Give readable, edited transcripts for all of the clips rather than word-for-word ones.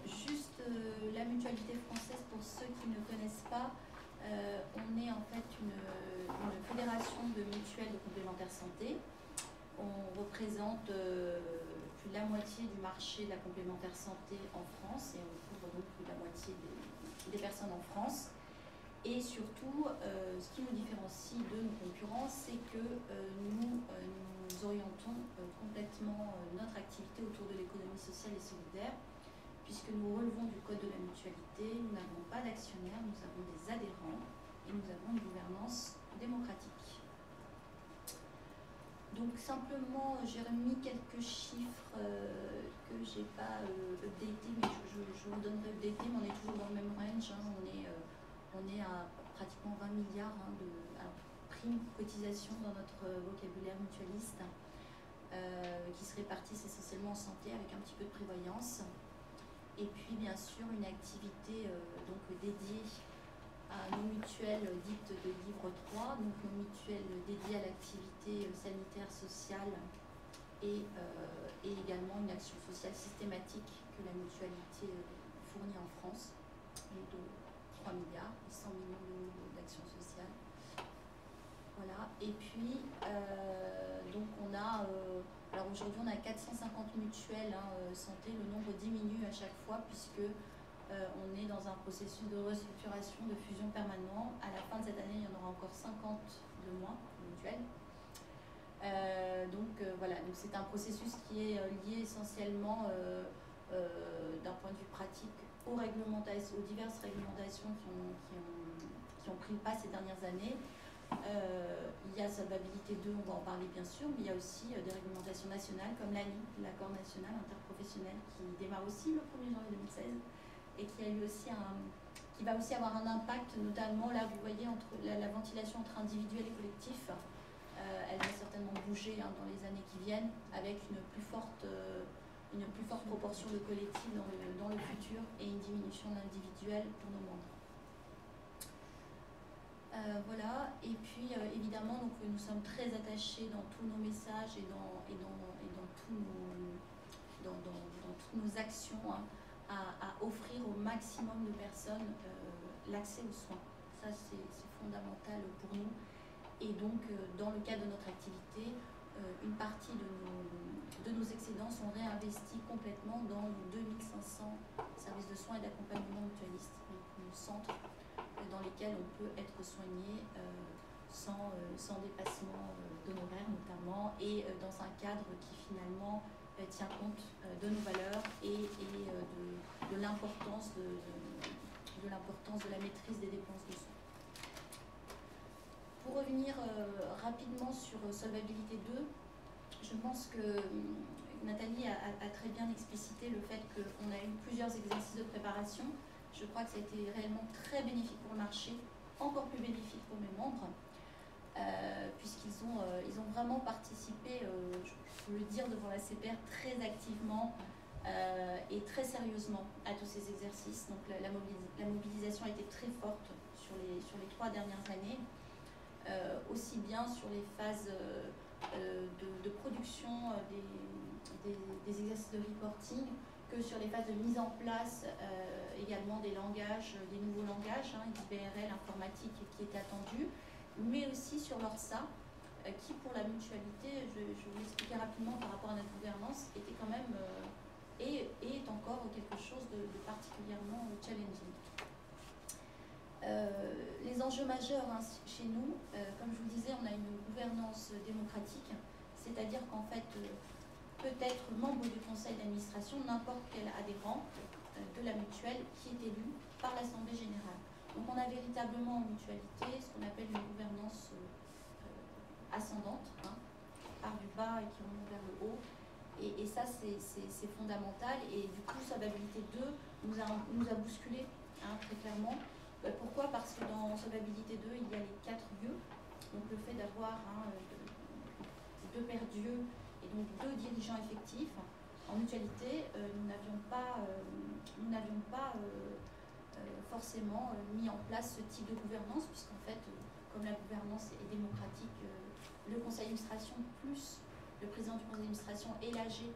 Juste la mutualité française, pour ceux qui ne connaissent pas, on est en fait une fédération de mutuelles de complémentaire santé. On représente plus de la moitié du marché de la complémentaire santé en France et on couvre donc plus de la moitié des personnes en France. Et surtout, ce qui nous différencie de nos concurrents, c'est que nous orientons complètement notre activité autour de l'économie sociale et solidaire, puisque nous relevons du code de la mutualité, nous n'avons pas d'actionnaires, nous avons des adhérents et nous avons une gouvernance démocratique. Donc simplement, j'ai remis quelques chiffres que je n'ai pas updatés, mais je vous donnerai updatés, mais on est toujours dans le même range, hein, on est à pratiquement 20 milliards de primes cotisation dans notre vocabulaire mutualiste, qui se répartissent essentiellement en santé avec un petit peu de prévoyance. Et puis bien sûr une activité donc dédiée à nos mutuelles dites de livre 3, donc nos mutuelles dédiées à l'activité sanitaire, sociale et également une action sociale systématique que la mutualité fournit en France, de 3 milliards et 100 millions d'euros d'action sociale. Voilà. Et puis donc on a alors aujourd'hui on a 450 mutuelles santé, le nombre diminue à chaque fois puisque on est dans un processus de restructuration, de fusion permanent. À la fin de cette année, il y en aura encore 50 de moins mutuelles. Voilà, donc c'est un processus qui est lié essentiellement d'un point de vue pratique aux diverses réglementations qui ont pris le pas ces dernières années. Il y a Solvabilité 2, on va en parler bien sûr, mais il y a aussi des réglementations nationales comme l'ANI, l'accord national interprofessionnel, qui démarre aussi le 1er janvier 2016 et qui va aussi avoir un impact, notamment là vous voyez entre la ventilation entre individuel et collectif, elle va certainement bouger dans les années qui viennent avec une plus forte proportion de collectif dans le futur et une diminution de l'individuel pour nos membres. Voilà, et puis évidemment donc, nous sommes très attachés dans tous nos messages et dans toutes nos actions à offrir au maximum de personnes l'accès aux soins. Ça c'est fondamental pour nous. Et donc dans le cadre de notre activité, une partie de nos excédents sont réinvestis complètement dans nos 2500 services de soins et d'accompagnement mutualiste, donc nos centres dans lesquels on peut être soigné sans dépassement d'honoraires notamment, et dans un cadre qui finalement tient compte de nos valeurs et de l'importance de la maîtrise des dépenses de soins. Pour revenir rapidement sur Solvabilité 2, je pense que Nathalie a très bien explicité le fait qu'on a eu plusieurs exercices de préparation. Je crois que ça a été réellement très bénéfique pour le marché, encore plus bénéfique pour mes membres, puisqu'ils ont vraiment participé, je peux le dire devant la CPR, très activement et très sérieusement à tous ces exercices. Donc la mobilisation a été très forte sur les 3 dernières années, aussi bien sur les phases de production des exercices de reporting que sur les phases de mise en place également des langages, des nouveaux langages, XBRL, informatique qui étaient attendus, mais aussi sur l'ORSA, qui pour la mutualité, je vais vous l'expliquer rapidement par rapport à notre gouvernance, était quand même et est encore quelque chose de particulièrement challenging. Les enjeux majeurs chez nous, comme je vous le disais, on a une gouvernance démocratique, c'est-à-dire qu'en fait, peut être membre du conseil d'administration n'importe quel adhérent de la mutuelle qui est élu par l'Assemblée générale. Donc on a véritablement en mutualité ce qu'on appelle une gouvernance ascendante, qui part du bas et qui remonte vers le haut. Et ça, c'est fondamental. Et du coup, Solvabilité 2 nous a bousculé très clairement. Pourquoi? Parce que dans Solvabilité 2, il y a les 4 dieux. Donc le fait d'avoir 2 paires d'yeux et donc 2 dirigeants effectifs. En mutualité, nous n'avions pas forcément mis en place ce type de gouvernance, puisqu'en fait, comme la gouvernance est démocratique, le conseil d'administration plus le président du conseil d'administration et l'AG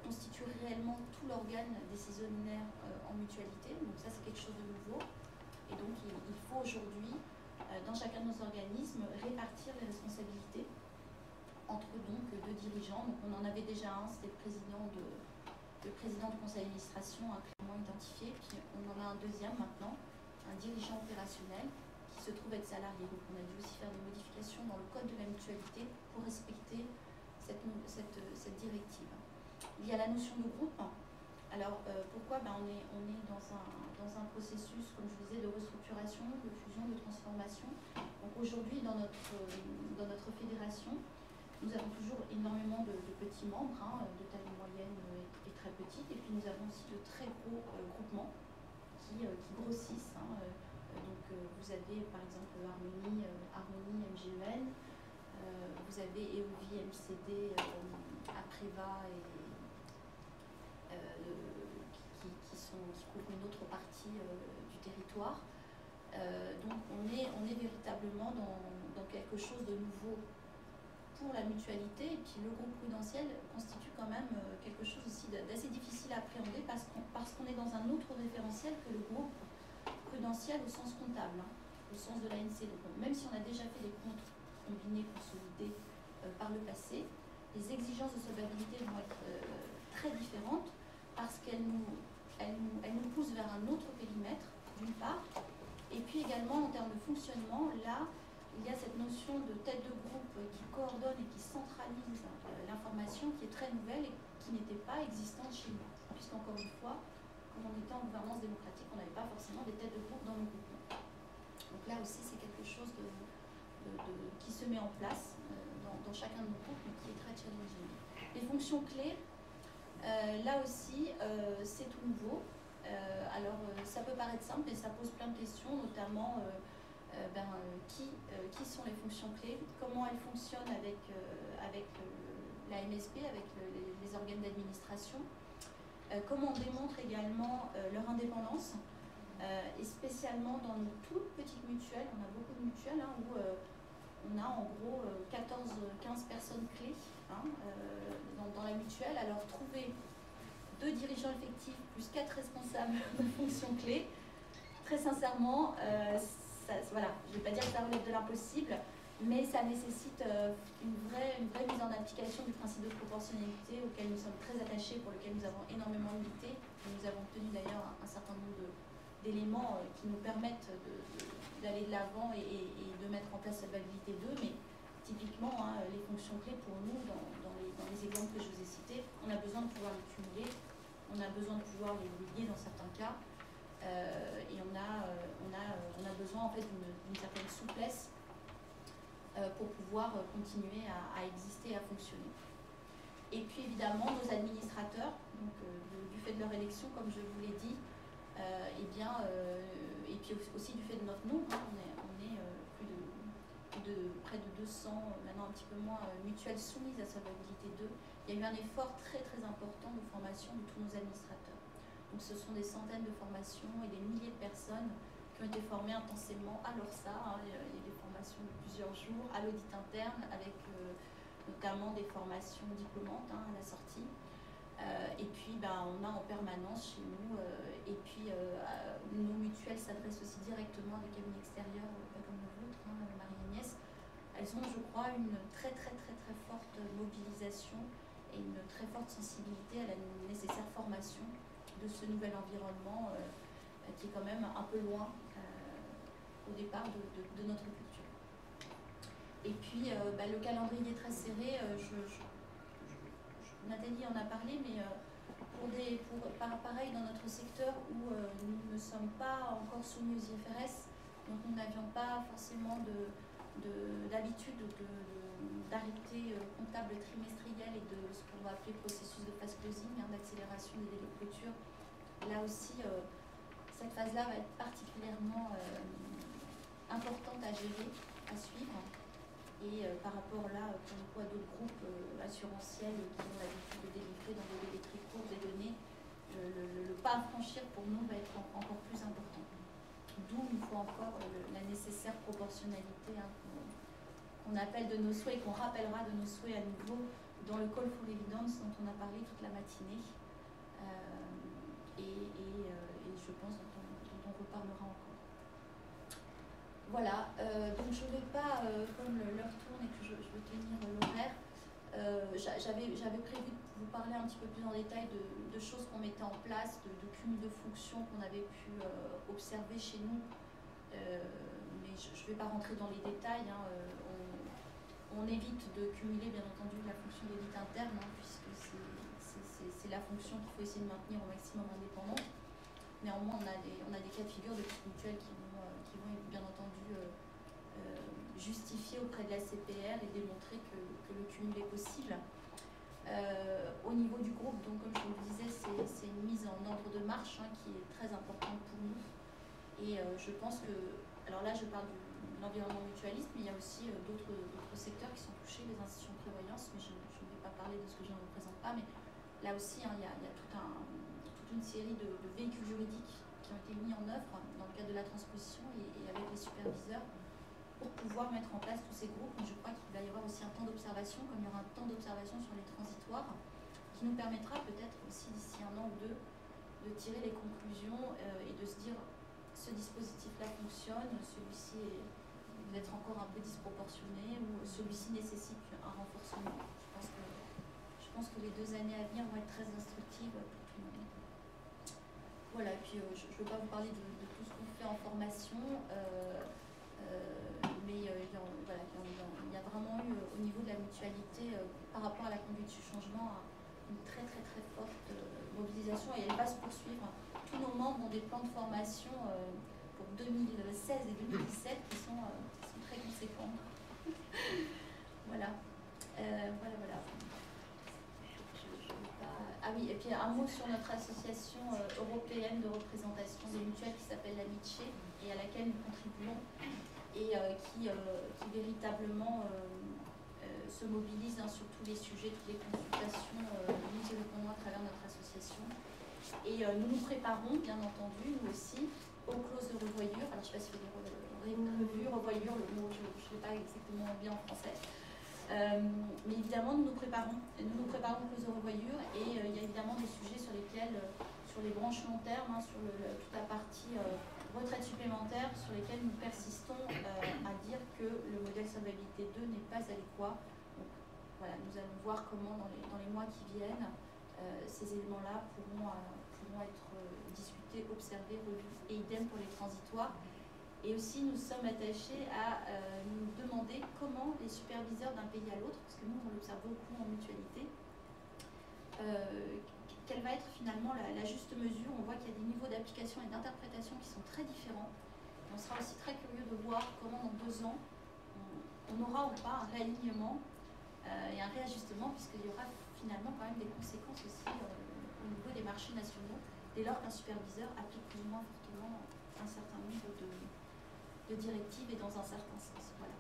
constituent réellement tout l'organe décisionnaire en mutualité. Donc ça, c'est quelque chose de nouveau. Et donc, il faut aujourd'hui, dans chacun de nos organismes, répartir les responsabilités entre donc deux dirigeants. Donc on en avait déjà un, c'était le président du conseil d'administration, clairement identifié. Puis on en a un deuxième maintenant, un dirigeant opérationnel qui se trouve être salarié. Donc on a dû aussi faire des modifications dans le code de la mutualité pour respecter cette directive. Il y a la notion de groupe. Alors pourquoi on est dans un processus, comme je disais, de restructuration, de fusion, de transformation. Donc aujourd'hui, dans notre fédération, nous avons toujours énormément de petits membres, de taille moyenne et très petite, et puis nous avons aussi de très gros groupements qui grossissent. Donc vous avez par exemple Harmonie MGEN, vous avez EOVI MCD, Apreva qui couvrent une autre partie du territoire. Donc on est véritablement dans quelque chose de nouveau pour la mutualité, et puis le groupe prudentiel constitue quand même quelque chose aussi d'assez difficile à appréhender parce qu'on est dans un autre référentiel que le groupe prudentiel au sens comptable, au sens de l'ANC. Donc même si on a déjà fait des comptes combinés consolidés par le passé, les exigences de solvabilité vont être très différentes parce qu'elles nous poussent vers un autre périmètre, d'une part, et puis également en termes de fonctionnement, là, il y a cette notion de tête de groupe qui coordonne et qui centralise l'information qui est très nouvelle et qui n'était pas existante chez nous. Puisqu'encore une fois, quand on était en gouvernance démocratique, on n'avait pas forcément des têtes de groupe dans nos groupes. Donc là aussi, c'est quelque chose qui se met en place dans chacun de nos groupes, mais qui est très challenging. Les fonctions clés, là aussi, c'est tout nouveau. Alors, ça peut paraître simple, mais ça pose plein de questions, notamment qui sont les fonctions clés, comment elles fonctionnent avec la MSP, avec les organes d'administration, comment on démontre également leur indépendance, et spécialement dans nos toutes petites mutuelles. On a beaucoup de mutuelles où on a en gros 14-15 personnes clés dans la mutuelle. Alors trouver 2 dirigeants effectifs plus 4 responsables de fonctions clés, très sincèrement, voilà, je ne vais pas dire que ça relève de l'impossible, mais ça nécessite une vraie mise en application du principe de proportionnalité auquel nous sommes très attachés, pour lequel nous avons énormément milité. Nous avons obtenu d'ailleurs un certain nombre d'éléments qui nous permettent d'aller de l'avant et de mettre en place solvabilité 2, mais typiquement, les fonctions clés pour nous, dans les exemples que je vous ai cités, on a besoin de pouvoir les cumuler, on a besoin de pouvoir les lier dans certains cas. Et on a besoin en fait d'une certaine souplesse pour pouvoir continuer à exister et à fonctionner. Et puis évidemment nos administrateurs, donc, du fait de leur élection, comme je vous l'ai dit, et puis aussi du fait de notre nombre, on est près de 200, maintenant un petit peu moins, mutuelles soumises à solvabilité 2. Il y a eu un effort très très important de formation de tous nos administrateurs. Donc ce sont des centaines de formations et des milliers de personnes qui ont été formées intensément à l'ORSA. Il y a des formations de plusieurs jours, à l'audit interne, avec notamment des formations diplômantes à la sortie. Et puis on a en permanence chez nous, et puis nos mutuelles s'adressent aussi directement à des cabinets extérieurs, comme le vôtre, Marie-Agnès. Elles ont, je crois, une très très très très forte mobilisation et une très forte sensibilité à la nécessaire formation de ce nouvel environnement qui est quand même un peu loin au départ de notre culture. Et puis le calendrier est très serré. Nathalie en a parlé, mais pareil dans notre secteur où nous ne sommes pas encore soumis aux IFRS, donc nous n'avions pas forcément d'habitude d'arrêté comptable trimestriel et de ce qu'on va appeler processus de phase closing, d'accélération des délais de clôture. Là aussi, cette phase-là va être particulièrement importante à gérer, à suivre. Et par rapport là, pour le coup, à d'autres groupes assurantiels qui ont l'habitude de délivrer dans des délais très courts des données, le pas à franchir pour nous va être encore plus important. D'où il faut encore la nécessaire proportionnalité qu'on appelle de nos souhaits et qu'on rappellera de nos souhaits à nouveau dans le call for evidence dont on a parlé toute la matinée et je pense dont on reparlera encore. Voilà, donc je ne vais pas, comme l'heure tourne et que je veux tenir l'horaire, j'avais prévu de vous parler un petit peu plus en détail de choses qu'on mettait en place, de cumul de fonctions qu'on avait pu observer chez nous, mais je ne vais pas rentrer dans les détails. Hein, on évite de cumuler bien entendu la fonction d'audit interne, hein, puisque c'est la fonction qu'il faut essayer de maintenir au maximum indépendante. Néanmoins, on a des cas de figure de petites mutuelles qui vont bien entendu justifier auprès de la CPR et démontrer que le cumul est possible. Au niveau du groupe, donc comme je vous le disais, c'est une mise en ordre de marche, hein, qui est très importante pour nous. Et je pense que, alors là je parle de l'environnement mutualiste, mais il y a aussi d'autres secteurs qui sont touchés, les institutions de prévoyance, mais je ne vais pas parler de ce que je ne représente pas, mais là aussi, hein, il y a toute une série de véhicules juridiques qui ont été mis en œuvre dans le cadre de la transposition et avec les superviseurs pour pouvoir mettre en place tous ces groupes. Mais je crois qu'il va y avoir aussi un temps d'observation, comme il y aura un temps d'observation sur les transitoires, qui nous permettra peut-être aussi d'ici 1 an ou 2 de tirer les conclusions et de se dire ce dispositif-là fonctionne, celui-ci est peut-être encore un peu disproportionné ou celui-ci nécessite un renforcement. Je pense que les 2 années à venir vont être très instructives pour tout le monde. Voilà, et puis je ne veux pas vous parler de tout ce qu'on fait en formation, mais voilà, il y a vraiment eu au niveau de la mutualité, par rapport à la conduite du changement, une très forte mobilisation, et elle va se poursuivre. Tous nos membres ont des plans de formation pour 2016 et 2017 qui sont très conséquents. Voilà. Voilà. Ah oui, et puis un mot sur notre association européenne de représentation des mutuelles qui s'appelle la MICHE et à laquelle nous contribuons et qui véritablement se mobilise, hein, sur tous les sujets, toutes les consultations. Nous y répondons à travers notre association. Et nous nous préparons, bien entendu, nous aussi, aux clauses de revoyure. Alors je ne sais pas si vous avez revue, revoyure, le mot, je ne sais pas exactement bien en français. Mais évidemment, nous nous préparons aux clauses de revoyure et il y a évidemment des sujets sur lesquels, sur les branches long terme, hein, sur toute la partie retraite supplémentaire, sur lesquels nous persistons à dire que le modèle solvabilité 2 n'est pas adéquat. Donc voilà, nous allons voir comment dans les mois qui viennent, ces éléments-là pourront être discutés, observés, revus, et idem pour les transitoires. Et aussi, nous sommes attachés à nous demander comment les superviseurs d'un pays à l'autre, parce que nous, on l'observe beaucoup en mutualité, quelle va être finalement la juste mesure. On voit qu'il y a des niveaux d'application et d'interprétation qui sont très différents. On sera aussi très curieux de voir comment dans 2 ans, on aura ou pas un réalignement et un réajustement, puisqu'il y aura finalement quand même des conséquences aussi au niveau des marchés nationaux, dès lors qu'un superviseur applique plus ou moins fortement un certain nombre de directives et dans un certain sens. Voilà.